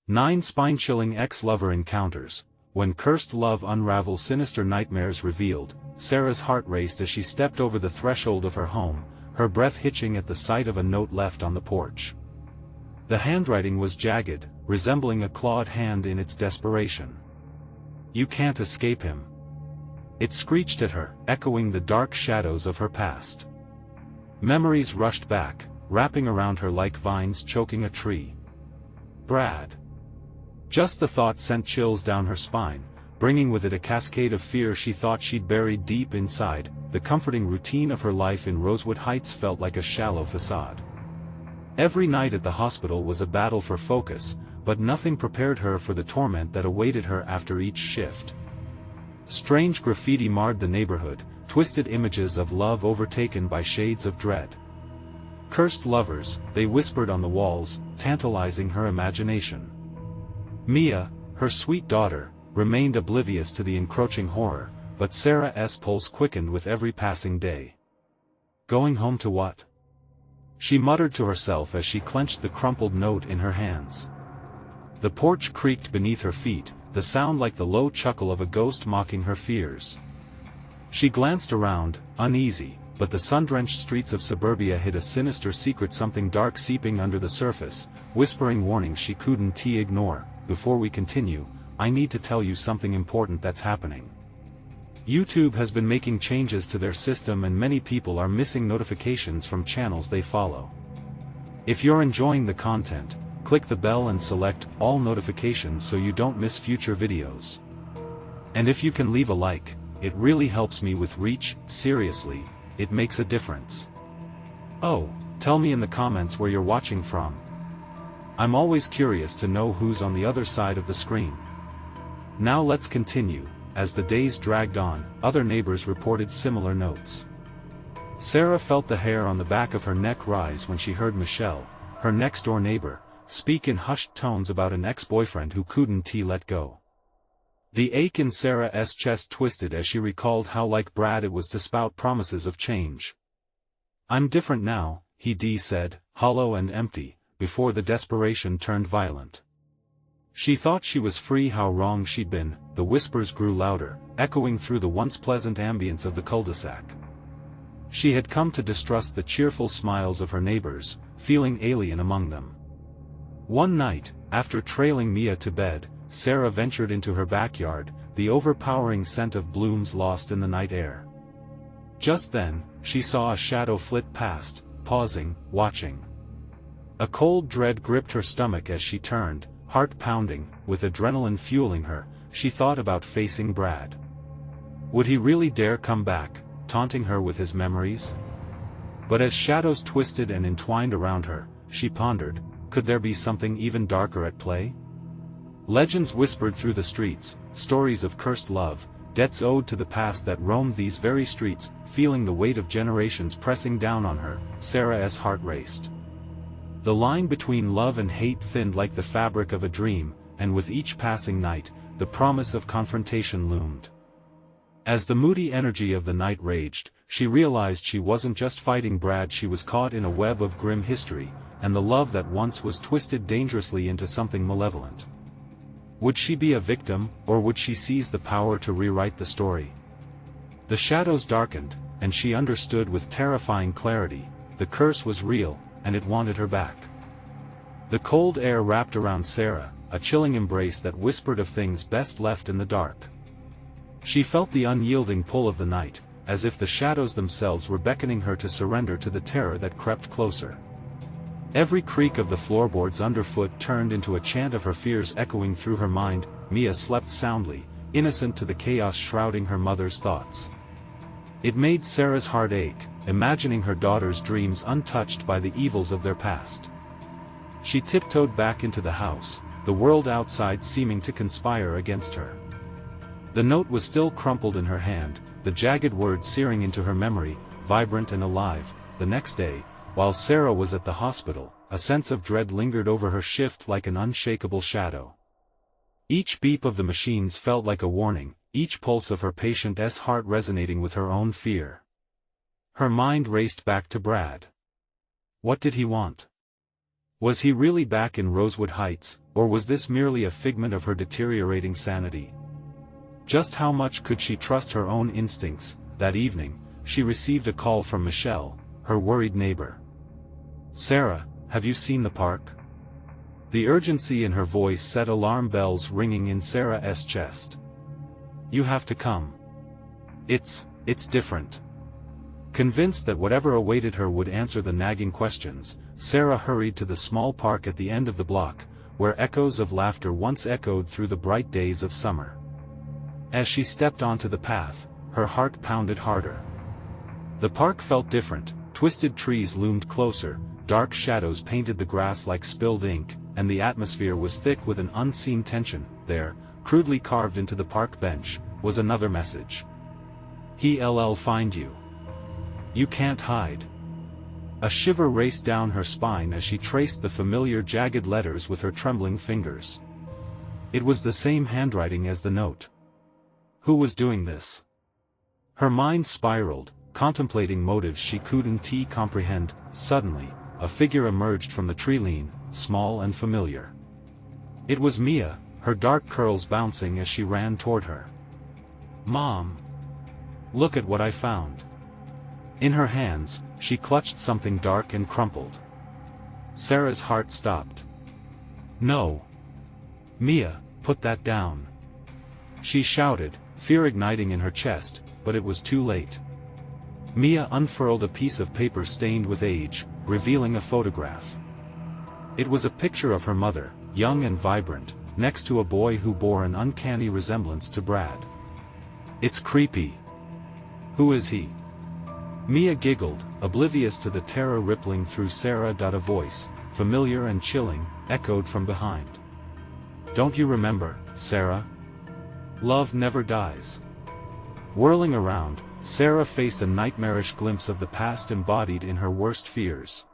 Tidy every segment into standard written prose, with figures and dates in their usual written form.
9 Spine-chilling ex-lover encounters. When cursed love unravels, sinister nightmares revealed, Sarah's heart raced as she stepped over the threshold of her home, her breath hitching at the sight of a note left on the porch. The handwriting was jagged, resembling a clawed hand in its desperation. "You can't escape him." It screeched at her, echoing the dark shadows of her past. Memories rushed back, wrapping around her like vines choking a tree. Brad. Just the thought sent chills down her spine, bringing with it a cascade of fear she thought she'd buried deep inside. The comforting routine of her life in Rosewood Heights felt like a shallow facade. Every night at the hospital was a battle for focus, but nothing prepared her for the torment that awaited her after each shift. Strange graffiti marred the neighborhood, twisted images of love overtaken by shades of dread. Cursed lovers, they whispered on the walls, tantalizing her imagination. Mia, her sweet daughter, remained oblivious to the encroaching horror, but Sarah's pulse quickened with every passing day. Going home to what? She muttered to herself as she clenched the crumpled note in her hands. The porch creaked beneath her feet, the sound like the low chuckle of a ghost mocking her fears. She glanced around, uneasy, but the sun-drenched streets of suburbia hid a sinister secret, something dark seeping under the surface, whispering warnings she couldn't ignore. Before we continue, I need to tell you something important that's happening. YouTube has been making changes to their system and many people are missing notifications from channels they follow. If you're enjoying the content, click the bell and select all notifications so you don't miss future videos. And if you can leave a like, it really helps me with reach. Seriously, it makes a difference. Oh, tell me in the comments where you're watching from. I'm always curious to know who's on the other side of the screen. Now let's continue. As the days dragged on, other neighbors reported similar notes. Sarah felt the hair on the back of her neck rise when she heard Michelle, her next-door neighbor, speak in hushed tones about an ex-boyfriend who couldn't let go. The ache in Sarah's chest twisted as she recalled how like Brad it was to spout promises of change. "I'm different now," he said, hollow and empty, before the desperation turned violent. She thought she was free. How wrong she'd been. The whispers grew louder, echoing through the once pleasant ambience of the cul-de-sac. She had come to distrust the cheerful smiles of her neighbors, feeling alien among them. One night, after trailing Mia to bed, Sarah ventured into her backyard, the overpowering scent of blooms lost in the night air. Just then, she saw a shadow flit past, pausing, watching. A cold dread gripped her stomach as she turned, heart pounding. With adrenaline fueling her, she thought about facing Brad. Would he really dare come back, taunting her with his memories? But as shadows twisted and entwined around her, she pondered, could there be something even darker at play? Legends whispered through the streets, stories of cursed love, debts owed to the past that roamed these very streets. Feeling the weight of generations pressing down on her, Sarah's heart raced. The line between love and hate thinned like the fabric of a dream, and with each passing night, the promise of confrontation loomed. As the moody energy of the night raged, she realized she wasn't just fighting Brad, she was caught in a web of grim history, and the love that once was twisted dangerously into something malevolent. Would she be a victim, or would she seize the power to rewrite the story? The shadows darkened, and she understood with terrifying clarity, the curse was real, and it wanted her back. The cold air wrapped around Sarah, a chilling embrace that whispered of things best left in the dark. She felt the unyielding pull of the night, as if the shadows themselves were beckoning her to surrender to the terror that crept closer. Every creak of the floorboards underfoot turned into a chant of her fears echoing through her mind. Mia slept soundly, innocent to the chaos shrouding her mother's thoughts. It made Sarah's heart ache, imagining her daughter's dreams untouched by the evils of their past. She tiptoed back into the house, the world outside seeming to conspire against her. The note was still crumpled in her hand, the jagged words searing into her memory, vibrant and alive. The next day, while Sarah was at the hospital, a sense of dread lingered over her shift like an unshakable shadow. Each beep of the machines felt like a warning, each pulse of her patient's heart resonating with her own fear. Her mind raced back to Brad. What did he want? Was he really back in Rosewood Heights, or was this merely a figment of her deteriorating sanity? Just how much could she trust her own instincts? That evening, she received a call from Michelle, her worried neighbor. "Sarah, have you seen the park?" The urgency in her voice set alarm bells ringing in Sarah's chest. "You have to come. It's different." Convinced that whatever awaited her would answer the nagging questions, Sarah hurried to the small park at the end of the block, where echoes of laughter once echoed through the bright days of summer. As she stepped onto the path, her heart pounded harder. The park felt different. Twisted trees loomed closer, dark shadows painted the grass like spilled ink, and the atmosphere was thick with an unseen tension. There, crudely carved into the park bench, was another message. "He'll find you. You can't hide." A shiver raced down her spine as she traced the familiar jagged letters with her trembling fingers. It was the same handwriting as the note. Who was doing this? Her mind spiraled, contemplating motives she couldn't comprehend. Suddenly, a figure emerged from the tree-line, small and familiar. It was Mia, her dark curls bouncing as she ran toward her. "Mom! Look at what I found." In her hands, she clutched something dark and crumpled. Sarah's heart stopped. "No! Mia, put that down!" She shouted, fear igniting in her chest, but it was too late. Mia unfurled a piece of paper stained with age, revealing a photograph. It was a picture of her mother, young and vibrant, next to a boy who bore an uncanny resemblance to Brad. "It's creepy. Who is he?" Mia giggled, oblivious to the terror rippling through Sarah. A voice, familiar and chilling, echoed from behind. "Don't you remember, Sarah? Love never dies." Whirling around, Sarah faced a nightmarish glimpse of the past embodied in her worst fears.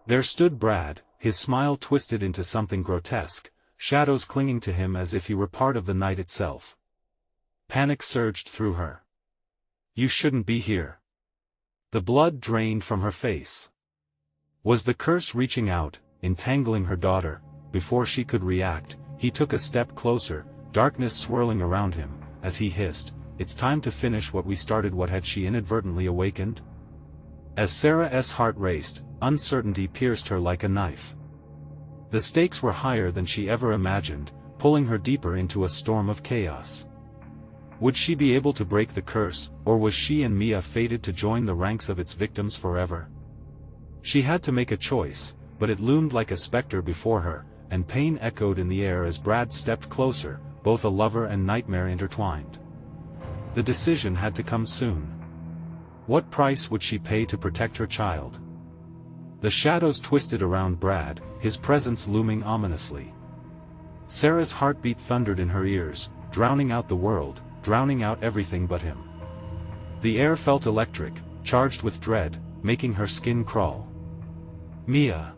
There stood Brad, his smile twisted into something grotesque, shadows clinging to him as if he were part of the night itself. Panic surged through her. "You shouldn't be here." The blood drained from her face. Was the curse reaching out, entangling her daughter? Before she could react, he took a step closer, darkness swirling around him, as he hissed, "It's time to finish what we started." What had she inadvertently awakened? As Sarah's heart raced, uncertainty pierced her like a knife. The stakes were higher than she ever imagined, pulling her deeper into a storm of chaos. Would she be able to break the curse, or was she and Mia fated to join the ranks of its victims forever? She had to make a choice, but it loomed like a specter before her, and pain echoed in the air as Brad stepped closer, both a lover and nightmare intertwined. The decision had to come soon. What price would she pay to protect her child? The shadows twisted around Brad, his presence looming ominously. Sarah's heartbeat thundered in her ears, drowning out the world, drowning out everything but him. The air felt electric, charged with dread, making her skin crawl. "Mia!"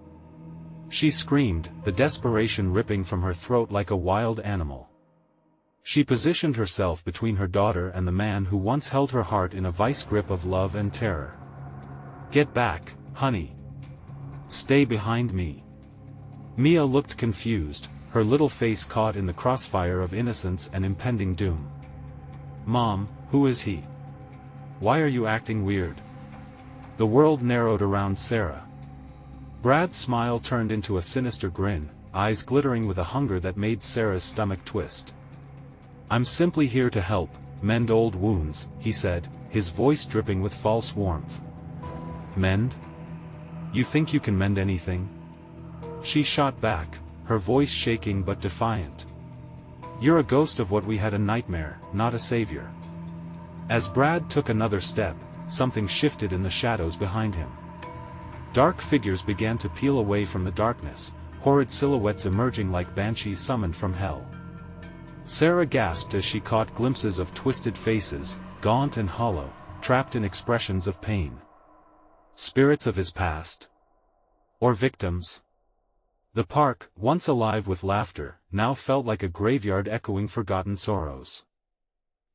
She screamed, the desperation ripping from her throat like a wild animal. She positioned herself between her daughter and the man who once held her heart in a vice grip of love and terror. "Get back, honey. Stay behind me." Mia looked confused, her little face caught in the crossfire of innocence and impending doom. "Mom, who is he? Why are you acting weird?" The world narrowed around Sarah. Brad's smile turned into a sinister grin, eyes glittering with a hunger that made Sarah's stomach twist. "I'm simply here to help, mend old wounds," he said, his voice dripping with false warmth. "Mend? You think you can mend anything?" She shot back, her voice shaking but defiant. "You're a ghost of what we had, a nightmare, not a savior." As Brad took another step, something shifted in the shadows behind him. Dark figures began to peel away from the darkness, horrid silhouettes emerging like banshees summoned from hell. Sarah gasped as she caught glimpses of twisted faces, gaunt and hollow, trapped in expressions of pain. Spirits of his past? Or victims? The park, once alive with laughter, now felt like a graveyard echoing forgotten sorrows.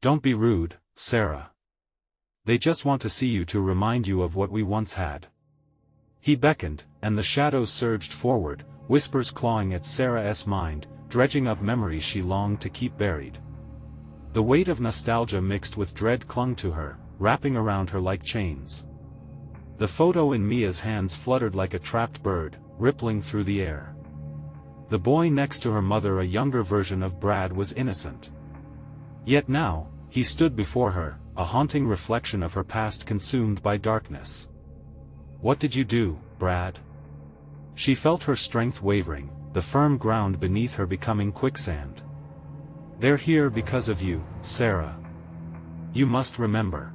"Don't be rude, Sarah. They just want to see you to remind you of what we once had." He beckoned, and the shadows surged forward, whispers clawing at Sarah's mind, dredging up memories she longed to keep buried. The weight of nostalgia mixed with dread clung to her, wrapping around her like chains. The photo in Mia's hands fluttered like a trapped bird, rippling through the air. The boy next to her mother, a younger version of Brad, was innocent. Yet now, he stood before her, a haunting reflection of her past consumed by darkness. "What did you do, Brad?" She felt her strength wavering, the firm ground beneath her becoming quicksand. "They're here because of you, Sarah. You must remember.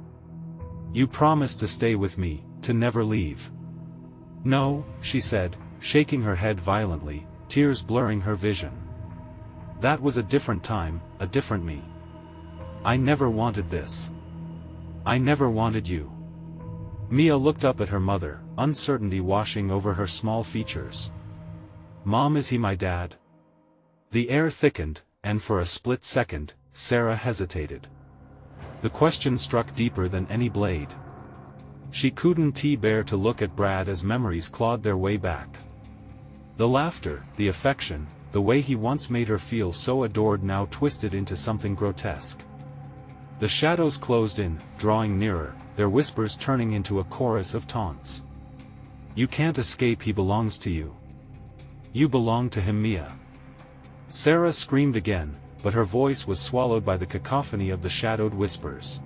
You promised to stay with me, to never leave." "No," she said, shaking her head violently, tears blurring her vision. "That was a different time, a different me. I never wanted this. I never wanted you." Mia looked up at her mother, uncertainty washing over her small features. "Mom, is he my dad?" The air thickened, and for a split second, Sarah hesitated. The question struck deeper than any blade. She couldn't bear to look at Brad as memories clawed their way back. The laughter, the affection, the way he once made her feel so adored now twisted into something grotesque. The shadows closed in, drawing nearer, their whispers turning into a chorus of taunts. "You can't escape, he belongs to you. You belong to him, Mia." Sarah screamed again, but her voice was swallowed by the cacophony of the shadowed whispers.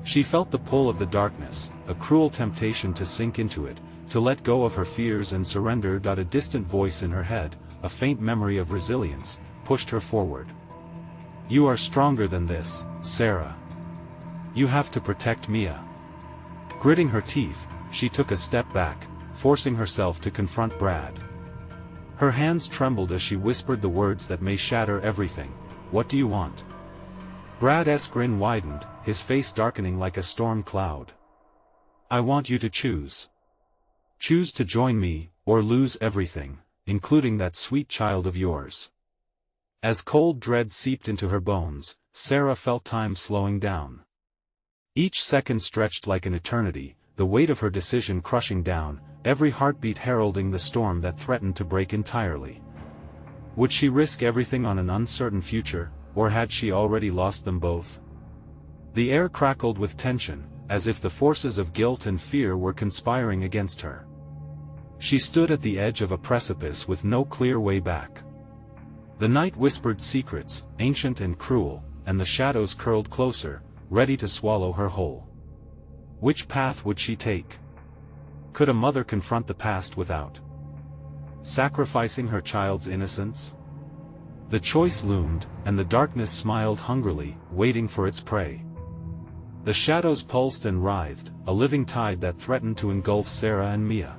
She felt the pull of the darkness, a cruel temptation to sink into it, to let go of her fears and surrender. A distant voice in her head, a faint memory of resilience, pushed her forward. "You are stronger than this, Sarah. You have to protect Mia." Gritting her teeth, she took a step back, forcing herself to confront Brad. Her hands trembled as she whispered the words that may shatter everything. "What do you want?" Brad's grin widened, his face darkening like a storm cloud. "I want you to choose. Choose to join me, or lose everything, including that sweet child of yours." As cold dread seeped into her bones, Sarah felt time slowing down. Each second stretched like an eternity, the weight of her decision crushing down, every heartbeat heralding the storm that threatened to break entirely. Would she risk everything on an uncertain future, or had she already lost them both? The air crackled with tension, as if the forces of guilt and fear were conspiring against her. She stood at the edge of a precipice with no clear way back. The night whispered secrets, ancient and cruel, and the shadows curled closer, ready to swallow her whole. Which path would she take? Could a mother confront the past without sacrificing her child's innocence? The choice loomed, and the darkness smiled hungrily, waiting for its prey. The shadows pulsed and writhed, a living tide that threatened to engulf Sarah and Mia.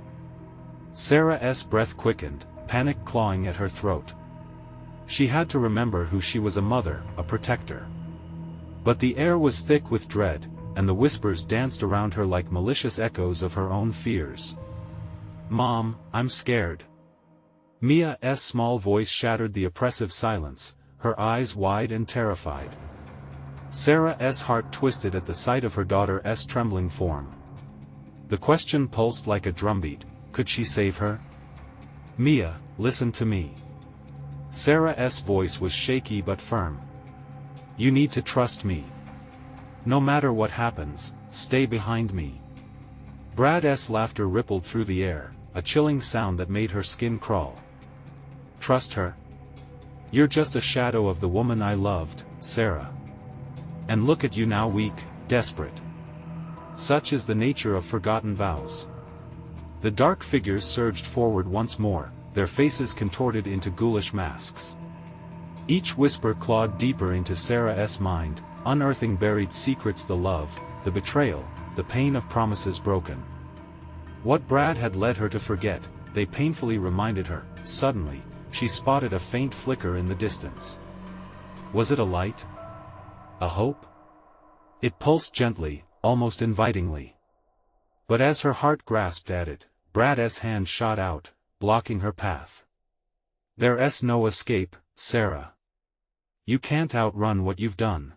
Sarah's breath quickened, panic clawing at her throat. She had to remember who she was: a mother, a protector. But the air was thick with dread, and the whispers danced around her like malicious echoes of her own fears. "Mom, I'm scared." Mia's small voice shattered the oppressive silence, her eyes wide and terrified. Sarah's heart twisted at the sight of her daughter's trembling form. The question pulsed like a drumbeat: could she save her? "Mia, listen to me." Sarah's voice was shaky but firm. "You need to trust me. No matter what happens, stay behind me." Brad's laughter rippled through the air, a chilling sound that made her skin crawl. "Trust her? You're just a shadow of the woman I loved, Sarah. And look at you now, weak, desperate. Such is the nature of forgotten vows." The dark figures surged forward once more, their faces contorted into ghoulish masks. Each whisper clawed deeper into Sarah's mind, unearthing buried secrets: the love, the betrayal, the pain of promises broken. What Brad had led her to forget, they painfully reminded her. Suddenly, she spotted a faint flicker in the distance. Was it a light? A hope? It pulsed gently, almost invitingly. But as her heart grasped at it, Brad's hand shot out, blocking her path. "There's no escape, Sarah. You can't outrun what you've done."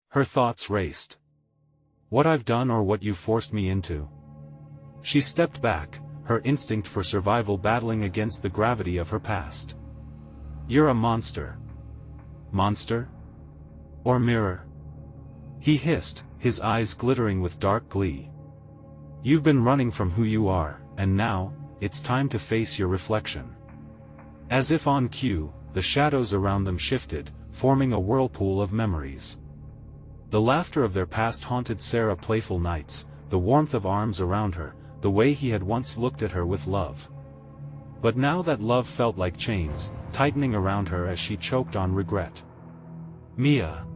Her thoughts raced. What I've done, or what you forced me into? She stepped back, her instinct for survival battling against the gravity of her past. "You're a monster." "Monster? Or mirror?" he hissed, his eyes glittering with dark glee. "You've been running from who you are, and now, it's time to face your reflection." As if on cue, the shadows around them shifted, forming a whirlpool of memories. The laughter of their past haunted Sarah playful nights, the warmth of arms around her, the way he had once looked at her with love. But now that love felt like chains, tightening around her as she choked on regret. "Mia."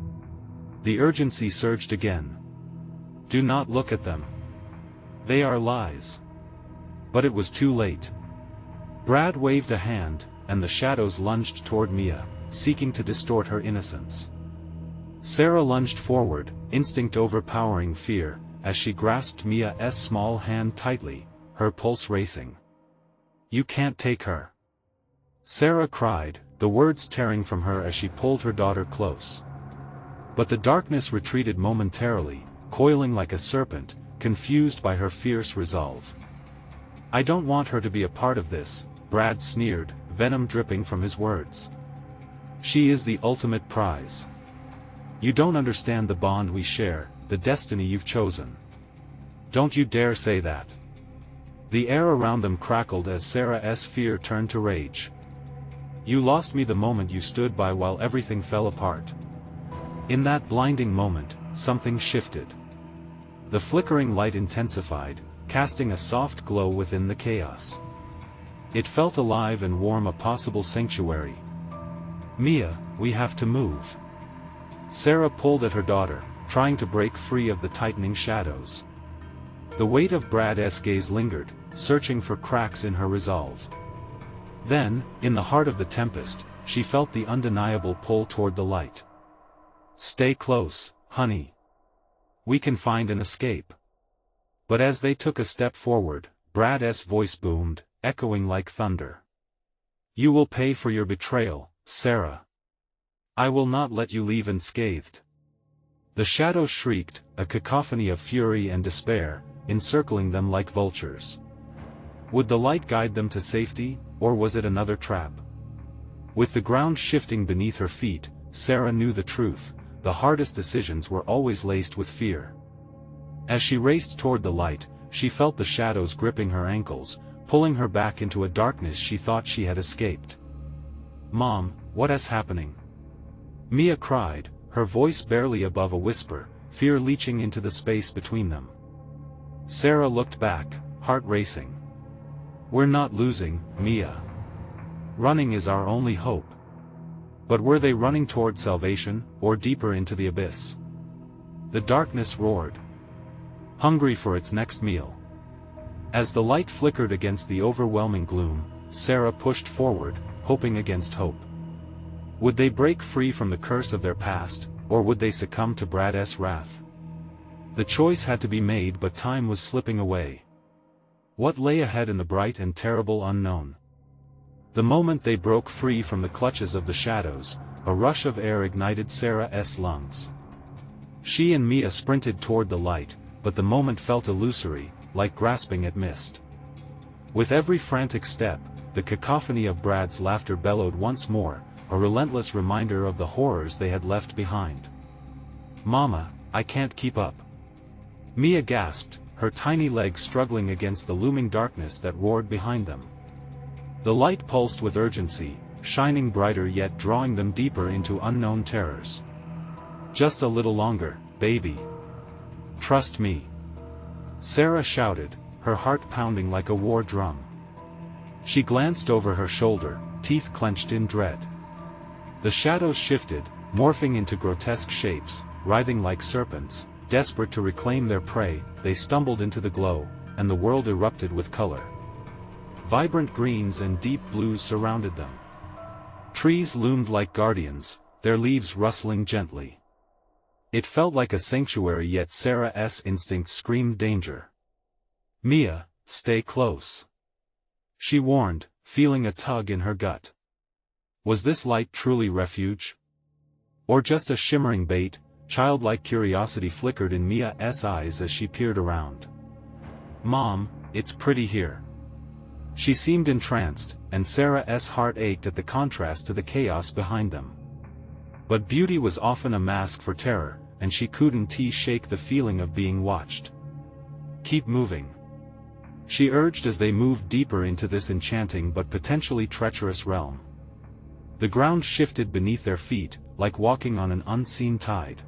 The urgency surged again. "Do not look at them. They are lies." But it was too late. Brad waved a hand, and the shadows lunged toward Mia, seeking to distort her innocence. Sarah lunged forward, instinct overpowering fear, as she grasped Mia's small hand tightly, her pulse racing. "You can't take her!" Sarah cried, the words tearing from her as she pulled her daughter close. But the darkness retreated momentarily, coiling like a serpent, confused by her fierce resolve. "I don't want her to be a part of this," Brad sneered, venom dripping from his words. "She is the ultimate prize. You don't understand the bond we share, the destiny you've chosen. Don't you dare say that." The air around them crackled as Sarah's fear turned to rage. "You lost me the moment you stood by while everything fell apart." In that blinding moment, something shifted. The flickering light intensified, casting a soft glow within the chaos. It felt alive and warm, a possible sanctuary. "Mia, we have to move." Sarah pulled at her daughter, trying to break free of the tightening shadows. The weight of Brad's gaze lingered, searching for cracks in her resolve. Then, in the heart of the tempest, she felt the undeniable pull toward the light. "Stay close, honey. We can find an escape." But as they took a step forward, Brad's voice boomed, echoing like thunder. "You will pay for your betrayal, Sarah. I will not let you leave unscathed." The shadows shrieked, a cacophony of fury and despair, encircling them like vultures. Would the light guide them to safety, or was it another trap? With the ground shifting beneath her feet, Sarah knew the truth: the hardest decisions were always laced with fear. As she raced toward the light, she felt the shadows gripping her ankles, pulling her back into a darkness she thought she had escaped. "Mom, what is happening?" Mia cried, her voice barely above a whisper, fear leaching into the space between them. Sarah looked back, heart racing. "We're not losing, Mia. Running is our only hope." But were they running toward salvation, or deeper into the abyss? The darkness roared, hungry for its next meal. As the light flickered against the overwhelming gloom, Sarah pushed forward, hoping against hope. Would they break free from the curse of their past, or would they succumb to Brad's wrath? The choice had to be made, but time was slipping away. What lay ahead in the bright and terrible unknown? The moment they broke free from the clutches of the shadows, a rush of air ignited Sarah's lungs. She and Mia sprinted toward the light, but the moment felt illusory, like grasping at mist. With every frantic step, the cacophony of Brad's laughter bellowed once more, a relentless reminder of the horrors they had left behind. "Mama, I can't keep up." Mia gasped, her tiny legs struggling against the looming darkness that roared behind them. The light pulsed with urgency, shining brighter yet drawing them deeper into unknown terrors. "Just a little longer, baby. Trust me," Sarah shouted, her heart pounding like a war drum. She glanced over her shoulder, teeth clenched in dread. The shadows shifted, morphing into grotesque shapes, writhing like serpents. Desperate to reclaim their prey, they stumbled into the glow, and the world erupted with color. Vibrant greens and deep blues surrounded them. Trees loomed like guardians, their leaves rustling gently. It felt like a sanctuary, yet Sarah's instinct screamed danger. "Mia, stay close," she warned, feeling a tug in her gut. Was this light truly refuge? Or just a shimmering bait? Childlike curiosity flickered in Mia's eyes as she peered around. "Mom, it's pretty here. She seemed entranced, and Sarah's heart ached at the contrast to the chaos behind them. But beauty was often a mask for terror, and she couldn't shake the feeling of being watched. "Keep moving," she urged as they moved deeper into this enchanting but potentially treacherous realm. The ground shifted beneath their feet, like walking on an unseen tide.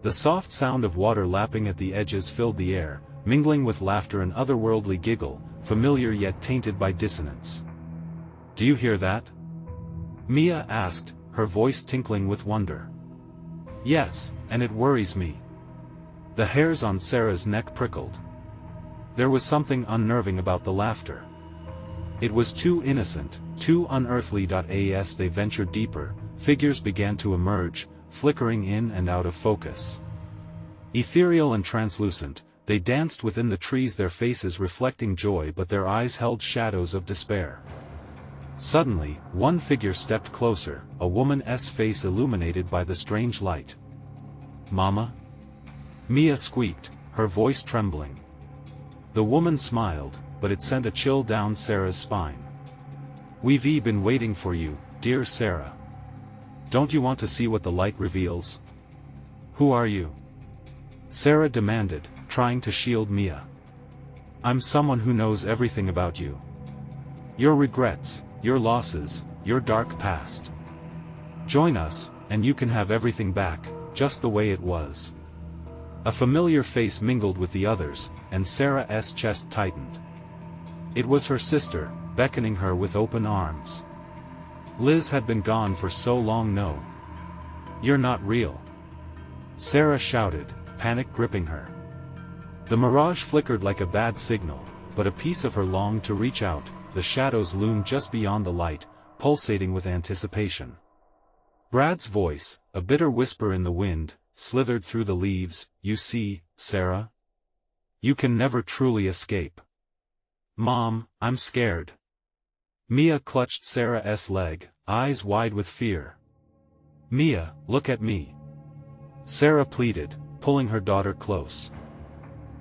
The soft sound of water lapping at the edges filled the air, mingling with laughter and otherworldly giggle, familiar yet tainted by dissonance. "Do you hear that?" Mia asked, her voice tinkling with wonder. "Yes, and it worries me." The hairs on Sarah's neck prickled. There was something unnerving about the laughter. It was too innocent, too unearthly. As they ventured deeper, figures began to emerge, flickering in and out of focus. Ethereal and translucent, they danced within the trees, their faces reflecting joy but their eyes held shadows of despair. Suddenly, one figure stepped closer, a woman's face illuminated by the strange light. "Mama?" Mia squeaked, her voice trembling. The woman smiled, but it sent a chill down Sarah's spine. "We've been waiting for you, dear Sarah. Don't you want to see what the light reveals?" "Who are you?" Sarah demanded, trying to shield Mia. "I'm someone who knows everything about you. Your regrets, your losses, your dark past. Join us, and you can have everything back, just the way it was." A familiar face mingled with the others, and Sarah's chest tightened. It was her sister, beckoning her with open arms. Liz had been gone for so long. "No. You're not real," Sarah shouted, panic gripping her. The mirage flickered like a bad signal, but a piece of her longed to reach out. The shadows loomed just beyond the light, pulsating with anticipation. Brad's voice, a bitter whisper in the wind, slithered through the leaves. "You see, Sarah? You can never truly escape." "Mom, I'm scared." Mia clutched Sarah's leg, eyes wide with fear. "Mia, look at me," Sarah pleaded, pulling her daughter close.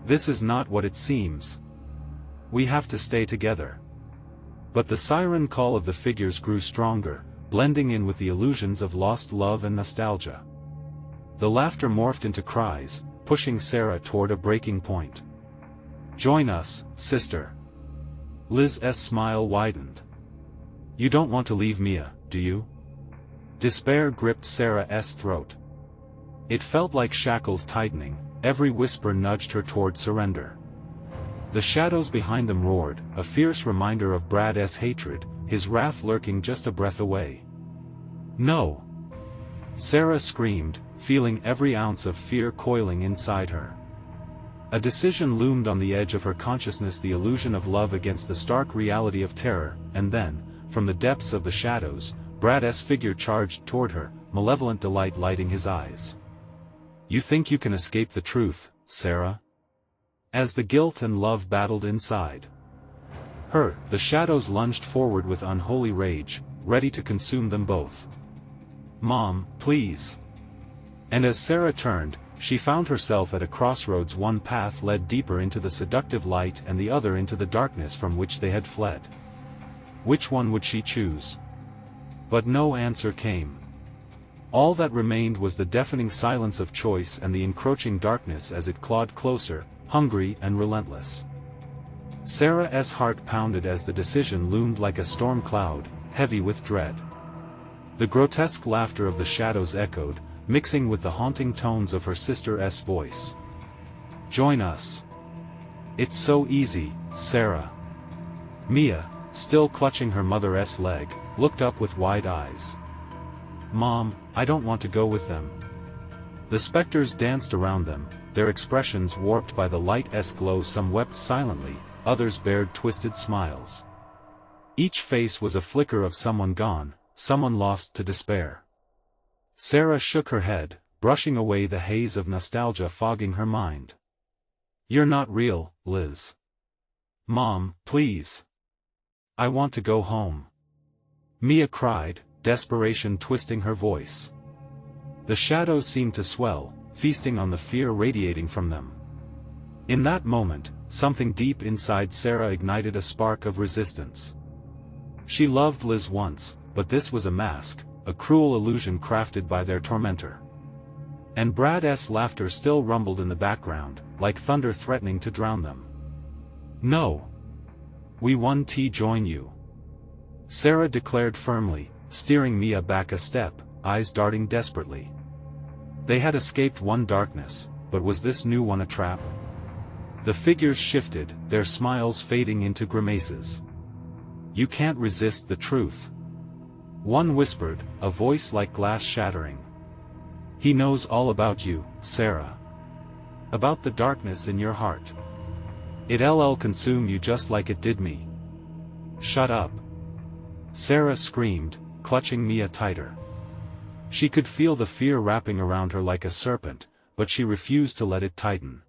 "This is not what it seems. We have to stay together." But the siren call of the figures grew stronger, blending in with the illusions of lost love and nostalgia. The laughter morphed into cries, pushing Sarah toward a breaking point. "Join us, sister." Liz's smile widened. "You don't want to leave Mia, do you?" Despair gripped Sarah's throat. It felt like shackles tightening, every whisper nudged her toward surrender. The shadows behind them roared, a fierce reminder of Brad's hatred, his wrath lurking just a breath away. "No!" Sarah screamed, feeling every ounce of fear coiling inside her. A decision loomed on the edge of her consciousness, the illusion of love against the stark reality of terror, and then, from the depths of the shadows, Brad's figure charged toward her, malevolent delight lighting his eyes. "You think you can escape the truth, Sarah?" As the guilt and love battled inside her, the shadows lunged forward with unholy rage, ready to consume them both. "Mom, please." And as Sarah turned, she found herself at a crossroads. One path led deeper into the seductive light and the other into the darkness from which they had fled. Which one would she choose? But no answer came. All that remained was the deafening silence of choice and the encroaching darkness as it clawed closer, hungry and relentless. Sarah's heart pounded as the decision loomed like a storm cloud, heavy with dread. The grotesque laughter of the shadows echoed, mixing with the haunting tones of her sister's voice. "Join us. It's so easy, Sarah." Mia, still clutching her mother's leg, looked up with wide eyes. "Mom, I don't want to go with them." The specters danced around them, their expressions warped by the light's glow. Some wept silently, others bared twisted smiles. Each face was a flicker of someone gone, someone lost to despair. Sarah shook her head, brushing away the haze of nostalgia fogging her mind. "You're not real, Liz." "Mom, please. I want to go home," Mia cried, desperation twisting her voice. The shadows seemed to swell, feasting on the fear radiating from them. In that moment, something deep inside Sarah ignited a spark of resistance. She loved Liz once, but this was a mask, a cruel illusion crafted by their tormentor. And Brad's laughter still rumbled in the background, like thunder threatening to drown them. "No. We won't join you," Sarah declared firmly, steering Mia back a step, eyes darting desperately. They had escaped one darkness, but was this new one a trap? The figures shifted, their smiles fading into grimaces. "You can't resist the truth," one whispered, a voice like glass shattering. "He knows all about you, Sarah. About the darkness in your heart. It'll consume you just like it did me." "Shut up," Sarah screamed, clutching Mia tighter. She could feel the fear wrapping around her like a serpent, but she refused to let it tighten.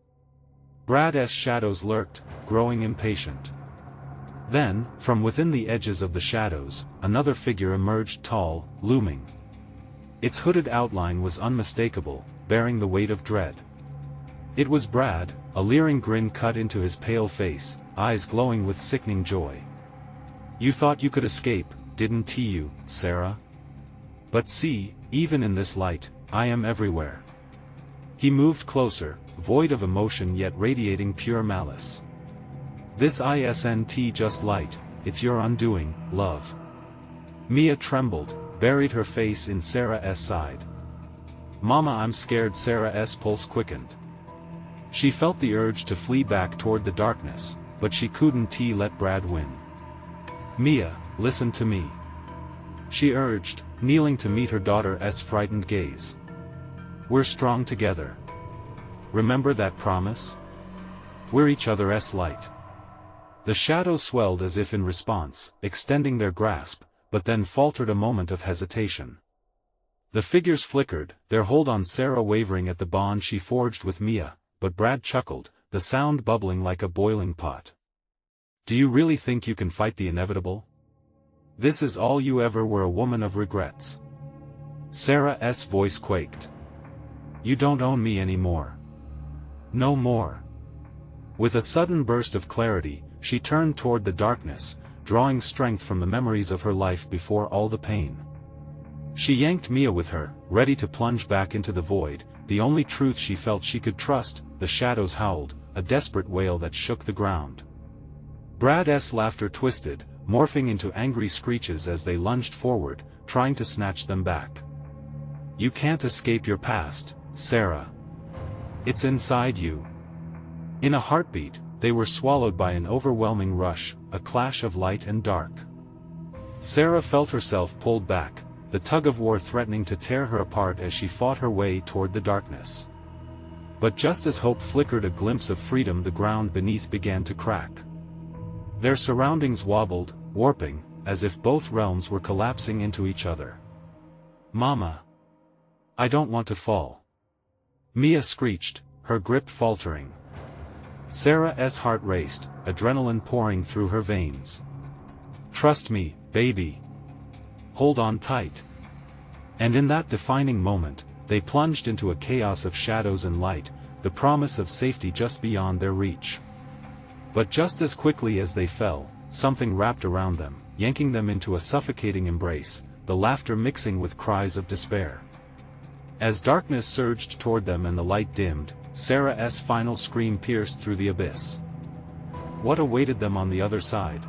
Brad's shadows lurked, growing impatient. Then, from within the edges of the shadows, another figure emerged, tall, looming. Its hooded outline was unmistakable, bearing the weight of dread. It was Brad, a leering grin cut into his pale face, eyes glowing with sickening joy. "You thought you could escape, didn't you, Sarah? But see, even in this light, I am everywhere." He moved closer, void of emotion yet radiating pure malice. "This isn't just light, it's your undoing, love." Mia trembled, buried her face in Sarah's side. "Mama, I'm scared." Sarah's pulse quickened. She felt the urge to flee back toward the darkness, but she couldn't let Brad win. "Mia, listen to me," she urged, kneeling to meet her daughter's frightened gaze. "We're strong together. Remember that promise? We're each other's light." The shadows swelled as if in response, extending their grasp, but then faltered a moment of hesitation. The figures flickered, their hold on Sarah wavering at the bond she forged with Mia, but Brad chuckled, the sound bubbling like a boiling pot. "Do you really think you can fight the inevitable? This is all you ever were, a woman of regrets." Sarah's voice quaked. "You don't own me anymore. No more." With a sudden burst of clarity, she turned toward the darkness, drawing strength from the memories of her life before all the pain. She yanked Mia with her, ready to plunge back into the void, the only truth she felt she could trust. The shadows howled, a desperate wail that shook the ground. Brad's laughter twisted, morphing into angry screeches as they lunged forward, trying to snatch them back. "You can't escape your past, Sarah. It's inside you." In a heartbeat, they were swallowed by an overwhelming rush, a clash of light and dark. Sarah felt herself pulled back, the tug-of-war threatening to tear her apart as she fought her way toward the darkness. But just as hope flickered a glimpse of freedom, the ground beneath began to crack. Their surroundings wobbled, warping, as if both realms were collapsing into each other. "Mama! I don't want to fall," Mia screeched, her grip faltering. Sarah's heart raced, adrenaline pouring through her veins. "Trust me, baby. Hold on tight." And in that defining moment, they plunged into a chaos of shadows and light, the promise of safety just beyond their reach. But just as quickly as they fell, something wrapped around them, yanking them into a suffocating embrace, the laughter mixing with cries of despair. As darkness surged toward them and the light dimmed, Sarah's final scream pierced through the abyss. What awaited them on the other side?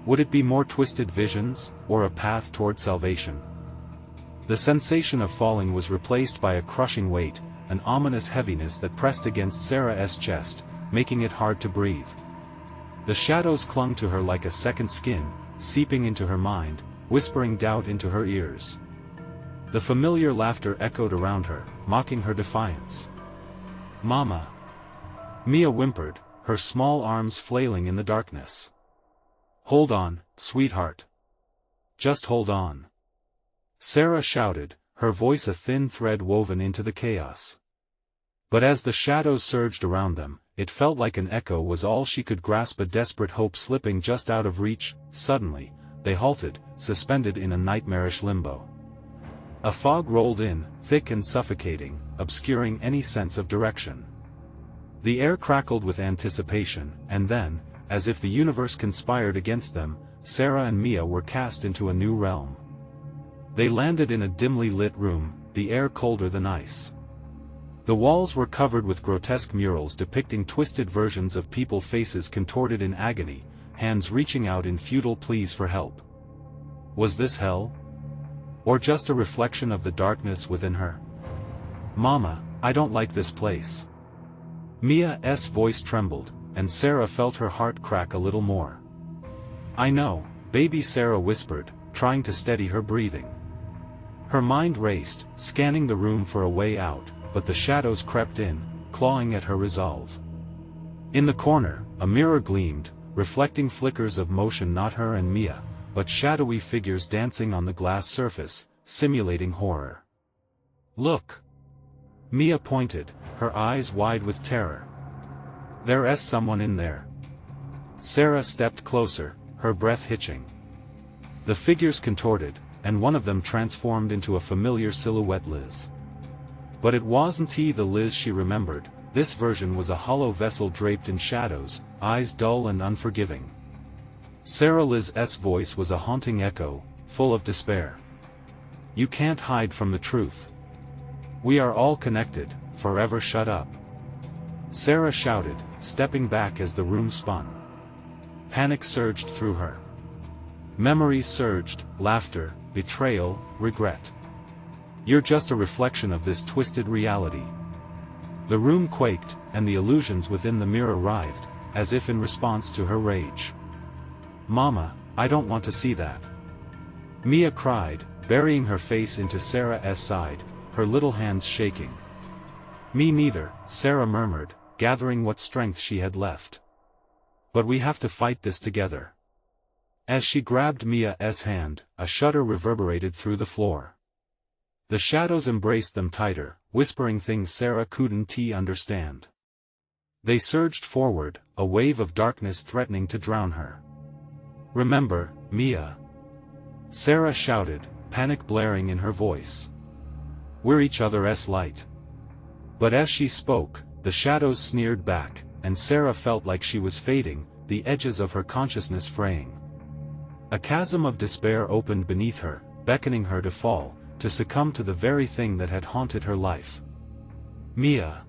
Would it be more twisted visions, or a path toward salvation? The sensation of falling was replaced by a crushing weight, an ominous heaviness that pressed against Sarah's chest, making it hard to breathe. The shadows clung to her like a second skin, seeping into her mind, whispering doubt into her ears. The familiar laughter echoed around her, mocking her defiance. "Mama!" Mia whimpered, her small arms flailing in the darkness. "Hold on, sweetheart. Just hold on," Sarah shouted, her voice a thin thread woven into the chaos. But as the shadows surged around them, it felt like an echo was all she could grasp, a desperate hope slipping just out of reach. Suddenly, they halted, suspended in a nightmarish limbo. A fog rolled in, thick and suffocating, obscuring any sense of direction. The air crackled with anticipation, and then, as if the universe conspired against them, Sarah and Mia were cast into a new realm. They landed in a dimly lit room, the air colder than ice. The walls were covered with grotesque murals depicting twisted versions of people, faces contorted in agony, hands reaching out in futile pleas for help. Was this hell? Or just a reflection of the darkness within her? "Mama, I don't like this place." Mia's voice trembled, and Sarah felt her heart crack a little more. "I know," baby Sarah whispered, trying to steady her breathing. Her mind raced, scanning the room for a way out, but the shadows crept in, clawing at her resolve. In the corner, a mirror gleamed, reflecting flickers of motion, not her and Mia, but shadowy figures dancing on the glass surface, simulating horror. "Look!" Mia pointed, her eyes wide with terror. "There's someone in there." Sarah stepped closer, her breath hitching. The figures contorted, and one of them transformed into a familiar silhouette, Liz. But it wasn't the Liz she remembered. This version was a hollow vessel draped in shadows, eyes dull and unforgiving. Sarah Liz's voice was a haunting echo, full of despair. "You can't hide from the truth. We are all connected, forever. Shut up." Sarah shouted, stepping back as the room spun. Panic surged through her. Memories surged, laughter, betrayal, regret. "You're just a reflection of this twisted reality." The room quaked, and the illusions within the mirror writhed, as if in response to her rage. "Mama, I don't want to see that." Mia cried, burying her face into Sarah's side, her little hands shaking. "Me neither," Sarah murmured, gathering what strength she had left. "But we have to fight this together." As she grabbed Mia's hand, a shudder reverberated through the floor. The shadows embraced them tighter, whispering things Sarah couldn't understand. They surged forward, a wave of darkness threatening to drown her. "Remember, Mia," Sarah shouted, panic blaring in her voice. "We're each other's light." But as she spoke, the shadows sneered back, and Sarah felt like she was fading, the edges of her consciousness fraying. A chasm of despair opened beneath her, beckoning her to fall, to succumb to the very thing that had haunted her life. "Mia.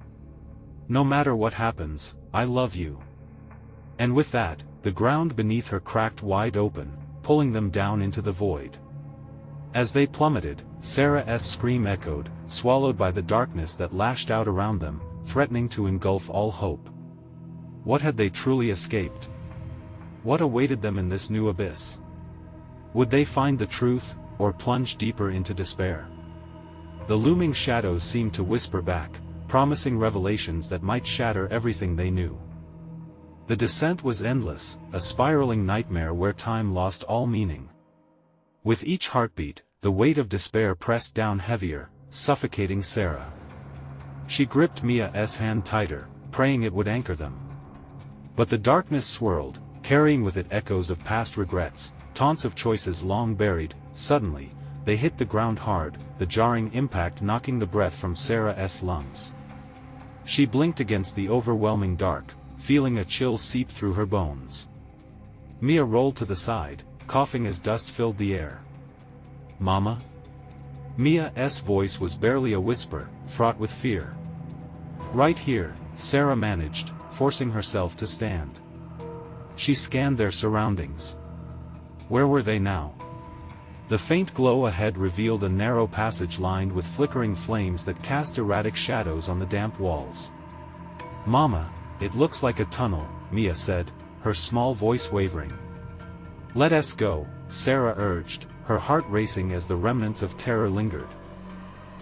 No matter what happens, I love you." And with that, the ground beneath her cracked wide open, pulling them down into the void. As they plummeted, Sarah's scream echoed, swallowed by the darkness that lashed out around them, threatening to engulf all hope. What had they truly escaped? What awaited them in this new abyss? Would they find the truth, or plunge deeper into despair? The looming shadows seemed to whisper back, promising revelations that might shatter everything they knew. The descent was endless, a spiraling nightmare where time lost all meaning. With each heartbeat, the weight of despair pressed down heavier, suffocating Sarah. She gripped Mia's hand tighter, praying it would anchor them. But the darkness swirled, carrying with it echoes of past regrets, taunts of choices long buried. Suddenly, they hit the ground hard, the jarring impact knocking the breath from Sarah's lungs. She blinked against the overwhelming dark, feeling a chill seep through her bones. Mia rolled to the side, coughing as dust filled the air. "Mama?" Mia's voice was barely a whisper, fraught with fear. "Right here," Sarah managed, forcing herself to stand. She scanned their surroundings. Where were they now? The faint glow ahead revealed a narrow passage lined with flickering flames that cast erratic shadows on the damp walls. "Mama, it looks like a tunnel," Mia said, her small voice wavering. "Let us go," Sarah urged, her heart racing as the remnants of terror lingered.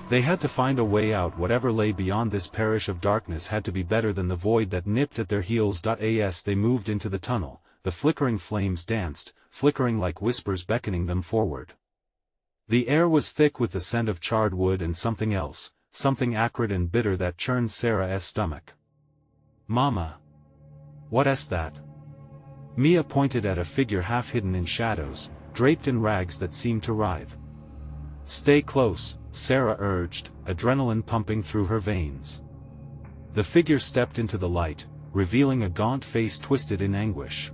They had to find a way out. Whatever lay beyond this parish of darkness had to be better than the void that nipped at their heels. As they moved into the tunnel, the flickering flames danced, flickering like whispers beckoning them forward. The air was thick with the scent of charred wood and something else, something acrid and bitter that churned Sarah's stomach. "Mama. What's that?" Mia pointed at a figure half hidden in shadows, draped in rags that seemed to writhe. "Stay close," Sarah urged, adrenaline pumping through her veins. The figure stepped into the light, revealing a gaunt face twisted in anguish.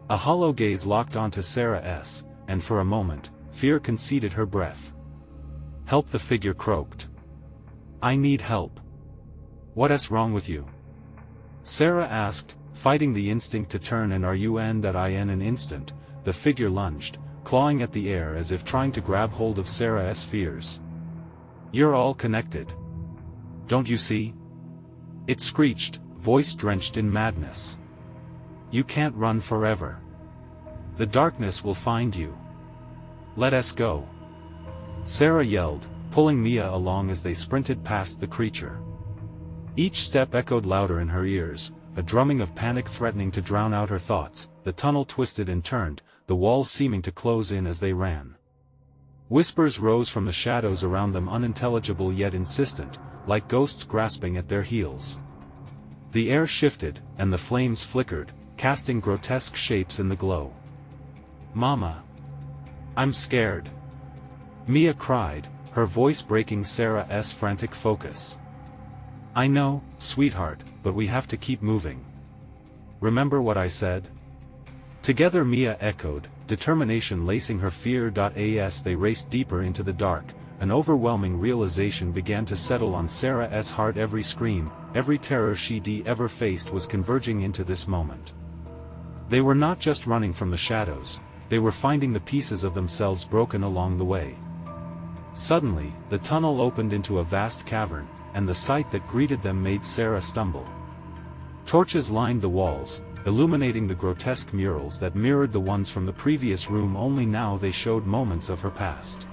A hollow gaze locked onto Sarah S., and for a moment, fear conceded her breath. "Help," the figure croaked. "I need help." "What's wrong with you?" Sarah asked, fighting the instinct to turn. "And are you in an instant?" The figure lunged, clawing at the air as if trying to grab hold of Sarah's fears. "You're all connected. Don't you see?" It screeched, voice drenched in madness. "You can't run forever. The darkness will find you. Let us go." Sarah yelled, pulling Mia along as they sprinted past the creature. Each step echoed louder in her ears, a drumming of panic threatening to drown out her thoughts. The tunnel twisted and turned, the walls seeming to close in as they ran. Whispers rose from the shadows around them, unintelligible yet insistent, like ghosts grasping at their heels. The air shifted, and the flames flickered, casting grotesque shapes in the glow. "Mama! I'm scared!" Mia cried, her voice breaking Sarah's frantic focus. "I know, sweetheart, but we have to keep moving. Remember what I said?" Together Mia echoed, determination lacing her fear. As they raced deeper into the dark, an overwhelming realization began to settle on Sarah's heart. Every scream, every terror she'd ever faced was converging into this moment. They were not just running from the shadows, they were finding the pieces of themselves broken along the way. Suddenly, the tunnel opened into a vast cavern, and the sight that greeted them made Sarah stumble. Torches lined the walls, illuminating the grotesque murals that mirrored the ones from the previous room, only now they showed moments of her past.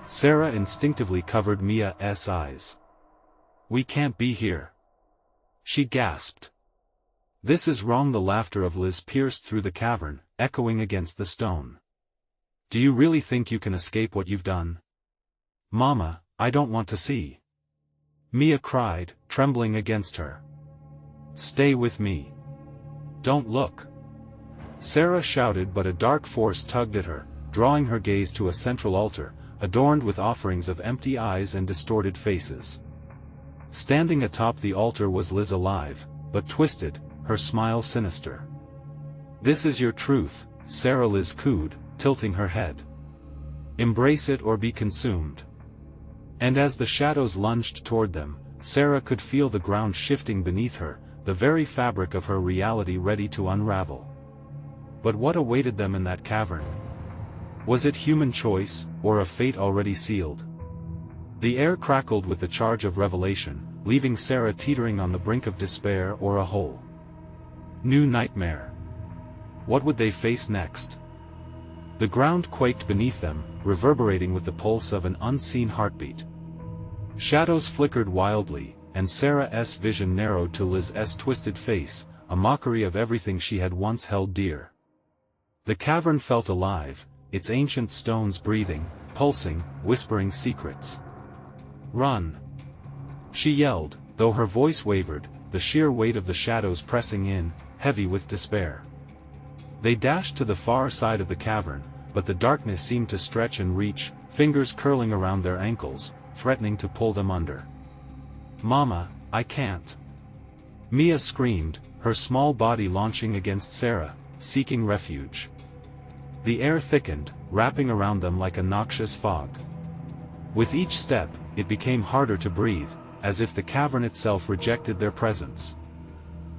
Sarah instinctively covered Mia's eyes. "We can't be here," she gasped. "This is wrong." The laughter of Liz pierced through the cavern, echoing against the stone. "Do you really think you can escape what you've done?" "Mama, I don't want to see," Mia cried, trembling against her. "Stay with me. Don't look," Sarah shouted, but a dark force tugged at her, drawing her gaze to a central altar, adorned with offerings of empty eyes and distorted faces. Standing atop the altar was Liz, alive, but twisted, her smile sinister. "This is your truth," Sarah Liz cooed, tilting her head. "Embrace it or be consumed." And as the shadows lunged toward them, Sarah could feel the ground shifting beneath her, the very fabric of her reality ready to unravel. But what awaited them in that cavern? Was it human choice, or a fate already sealed? The air crackled with the charge of revelation, leaving Sarah teetering on the brink of despair or a whole new nightmare. What would they face next? The ground quaked beneath them, reverberating with the pulse of an unseen heartbeat. Shadows flickered wildly, and Sarah's vision narrowed to Liz's twisted face, a mockery of everything she had once held dear. The cavern felt alive, its ancient stones breathing, pulsing, whispering secrets. "Run!" she yelled, though her voice wavered, the sheer weight of the shadows pressing in, heavy with despair. They dashed to the far side of the cavern, but the darkness seemed to stretch and reach, fingers curling around their ankles, threatening to pull them under. "Mama, I can't!" Mia screamed, her small body launching against Sarah, seeking refuge. The air thickened, wrapping around them like a noxious fog. With each step, it became harder to breathe, as if the cavern itself rejected their presence.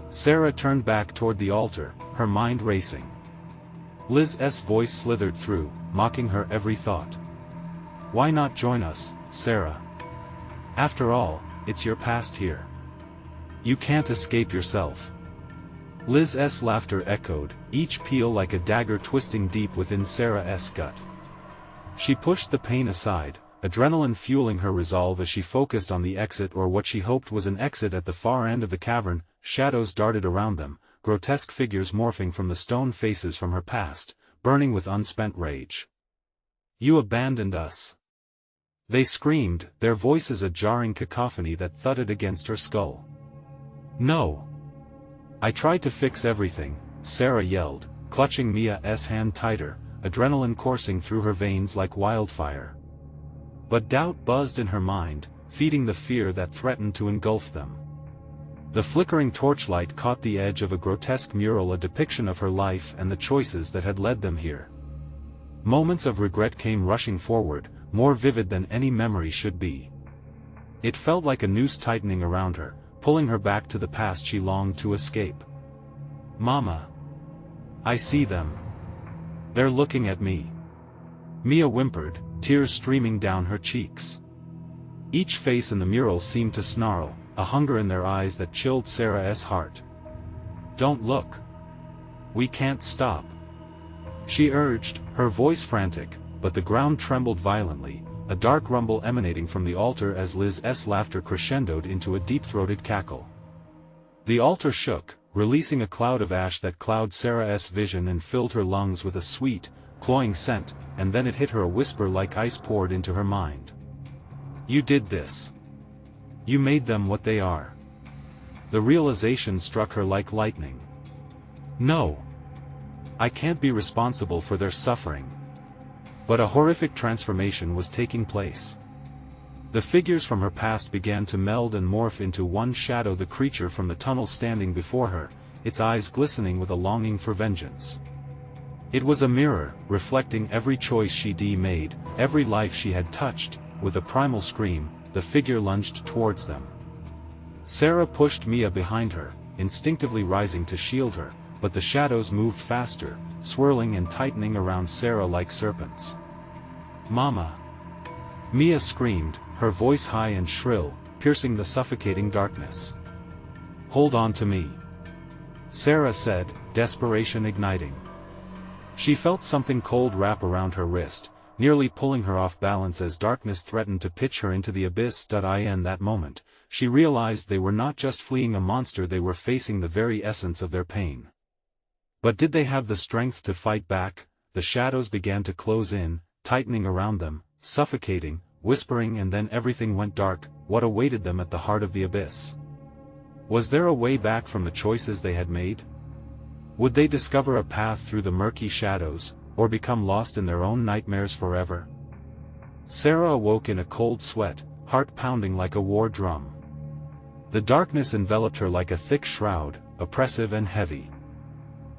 Sarah turned back toward the altar, her mind racing. Liz's voice slithered through, mocking her every thought. "Why not join us, Sarah? After all, it's your past here. You can't escape yourself." Liz's laughter echoed, each peal like a dagger twisting deep within Sarah's gut. She pushed the pain aside, adrenaline fueling her resolve as she focused on the exit, or what she hoped was an exit. At the far end of the cavern, shadows darted around them, grotesque figures morphing from the stone faces from her past, burning with unspent rage. "You abandoned us!" they screamed, their voices a jarring cacophony that thudded against her skull. "No! I tried to fix everything," Sarah yelled, clutching Mia's hand tighter, adrenaline coursing through her veins like wildfire. But doubt buzzed in her mind, feeding the fear that threatened to engulf them. The flickering torchlight caught the edge of a grotesque mural, a depiction of her life and the choices that had led them here. Moments of regret came rushing forward, more vivid than any memory should be. It felt like a noose tightening around her, pulling her back to the past she longed to escape. "Mama. I see them. They're looking at me." Mia whimpered, tears streaming down her cheeks. Each face in the mural seemed to snarl, a hunger in their eyes that chilled Sarah's heart. "Don't look. We can't stop," she urged, her voice frantic, but the ground trembled violently, a dark rumble emanating from the altar as Liz's laughter crescendoed into a deep-throated cackle. The altar shook, releasing a cloud of ash that clouded Sarah's vision and filled her lungs with a sweet, cloying scent, and then it hit her, a whisper like ice poured into her mind. "You did this. You made them what they are." The realization struck her like lightning. "No. I can't be responsible for their suffering." But a horrific transformation was taking place. The figures from her past began to meld and morph into one shadow, the creature from the tunnel standing before her, its eyes glistening with a longing for vengeance. It was a mirror, reflecting every choice she'd made, every life she had touched. With a primal scream, the figure lunged towards them. Sarah pushed Mia behind her, instinctively rising to shield her, but the shadows moved faster, swirling and tightening around Sarah like serpents. "Mama!" Mia screamed, her voice high and shrill, piercing the suffocating darkness. "Hold on to me," Sarah said, desperation igniting. She felt something cold wrap around her wrist, nearly pulling her off balance as darkness threatened to pitch her into the abyss. In that moment, she realized they were not just fleeing a monster, they were facing the very essence of their pain. But did they have the strength to fight back? The shadows began to close in, tightening around them, suffocating, whispering, and then everything went dark. What awaited them at the heart of the abyss? Was there a way back from the choices they had made? Would they discover a path through the murky shadows, or become lost in their own nightmares forever? Sarah awoke in a cold sweat, heart pounding like a war drum. The darkness enveloped her like a thick shroud, oppressive and heavy.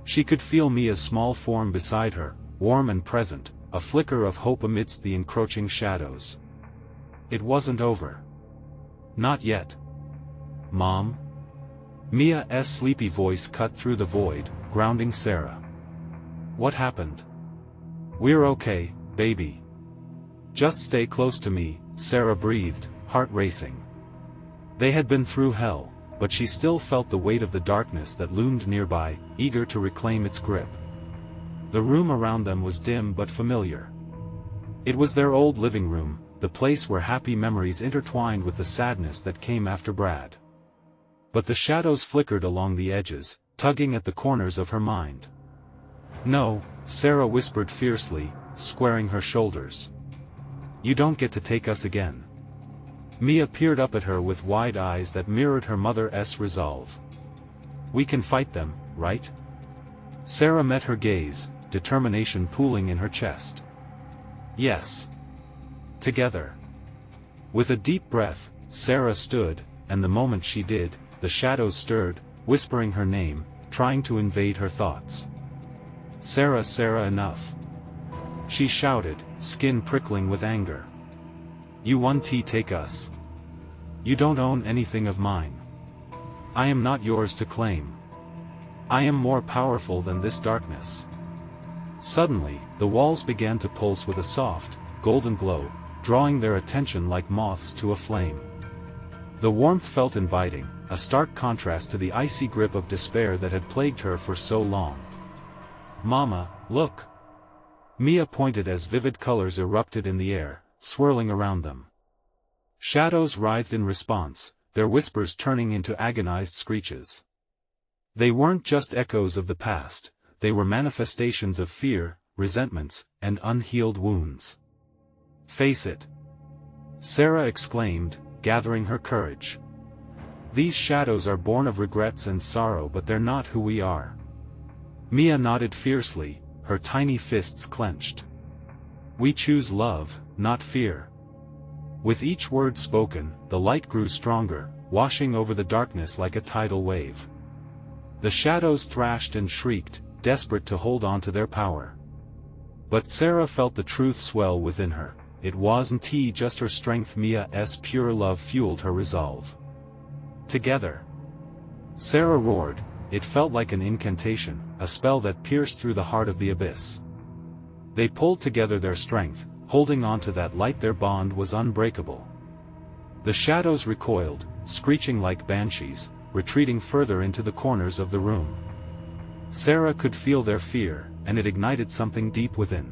She could feel Mia's small form beside her, warm and present, a flicker of hope amidst the encroaching shadows. It wasn't over. Not yet. "Mom?" Mia's sleepy voice cut through the void, grounding Sarah. "What happened?" "We're okay, baby. Just stay close to me," Sarah breathed, heart racing. They had been through hell, but she still felt the weight of the darkness that loomed nearby, eager to reclaim its grip. The room around them was dim but familiar. It was their old living room, the place where happy memories intertwined with the sadness that came after Brad. But the shadows flickered along the edges, tugging at the corners of her mind. "No," Sarah whispered fiercely, squaring her shoulders. "You don't get to take us again." Mia peered up at her with wide eyes that mirrored her mother's resolve. "We can fight them, right?" Sarah met her gaze, determination pooling in her chest. "Yes. Together." With a deep breath, Sarah stood, and the moment she did, the shadows stirred, whispering her name, trying to invade her thoughts. "Sarah, Sarah, enough!" she shouted, skin prickling with anger. "You won't take us. You don't own anything of mine. I am not yours to claim. I am more powerful than this darkness." Suddenly, the walls began to pulse with a soft, golden glow, drawing their attention like moths to a flame. The warmth felt inviting, a stark contrast to the icy grip of despair that had plagued her for so long. "Mama, look!" Mia pointed as vivid colors erupted in the air, swirling around them. Shadows writhed in response, their whispers turning into agonized screeches. They weren't just echoes of the past, they were manifestations of fear, resentments, and unhealed wounds. "Face it!" Sarah exclaimed, gathering her courage. "These shadows are born of regrets and sorrow, but they're not who we are." Mia nodded fiercely, her tiny fists clenched. "We choose love, not fear." With each word spoken, the light grew stronger, washing over the darkness like a tidal wave. The shadows thrashed and shrieked, desperate to hold on to their power. But Sarah felt the truth swell within her. It wasn't just her strength. Mia's pure love fueled her resolve. Together, Sarah roared. It felt like an incantation, a spell that pierced through the heart of the abyss. They pulled together their strength, holding on to that light. Their bond was unbreakable. The shadows recoiled, screeching like banshees, retreating further into the corners of the room. Sarah could feel their fear, and it ignited something deep within.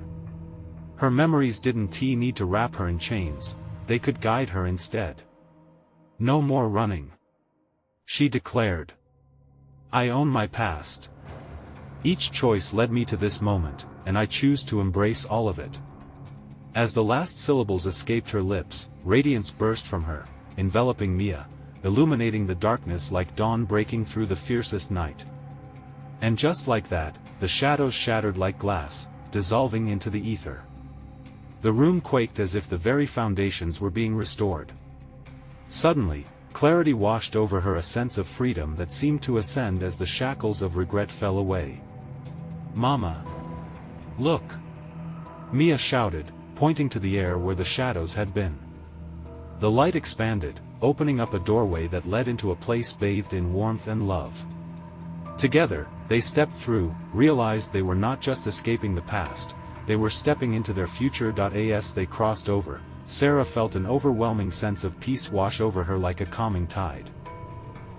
Her memories didn't need to wrap her in chains, they could guide her instead. "No more running," she declared. "I own my past. Each choice led me to this moment, and I choose to embrace all of it." As the last syllables escaped her lips, radiance burst from her, enveloping Mia, illuminating the darkness like dawn breaking through the fiercest night. And just like that, the shadows shattered like glass, dissolving into the ether. The room quaked as if the very foundations were being restored. Suddenly, clarity washed over her, a sense of freedom that seemed to ascend as the shackles of regret fell away. "Mama! Look!" Mia shouted, pointing to the air where the shadows had been. The light expanded, opening up a doorway that led into a place bathed in warmth and love. Together, they stepped through, realized they were not just escaping the past, they were stepping into their future. As they crossed over, Sarah felt an overwhelming sense of peace wash over her like a calming tide.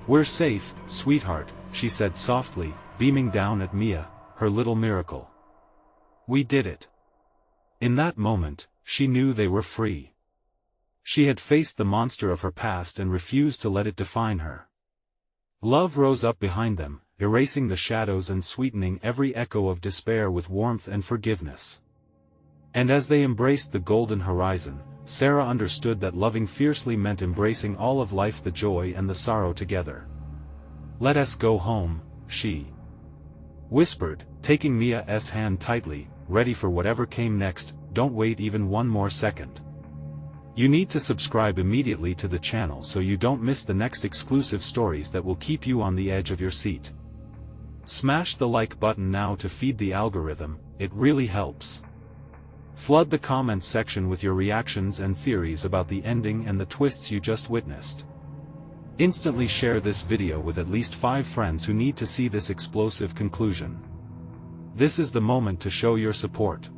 "We're safe, sweetheart," she said softly, beaming down at Mia, her little miracle. "We did it." In that moment, she knew they were free. She had faced the monster of her past and refused to let it define her. Love rose up behind them, erasing the shadows and sweetening every echo of despair with warmth and forgiveness. And as they embraced the golden horizon, Sarah understood that loving fiercely meant embracing all of life, the joy and the sorrow together. "Let us go home," she whispered, taking Mia's hand tightly, ready for whatever came next. "Don't wait even one more second. You need to subscribe immediately to the channel so you don't miss the next exclusive stories that will keep you on the edge of your seat. Smash the like button now to feed the algorithm, it really helps. Flood the comments section with your reactions and theories about the ending and the twists you just witnessed. Instantly share this video with at least 5 friends who need to see this explosive conclusion. This is the moment to show your support.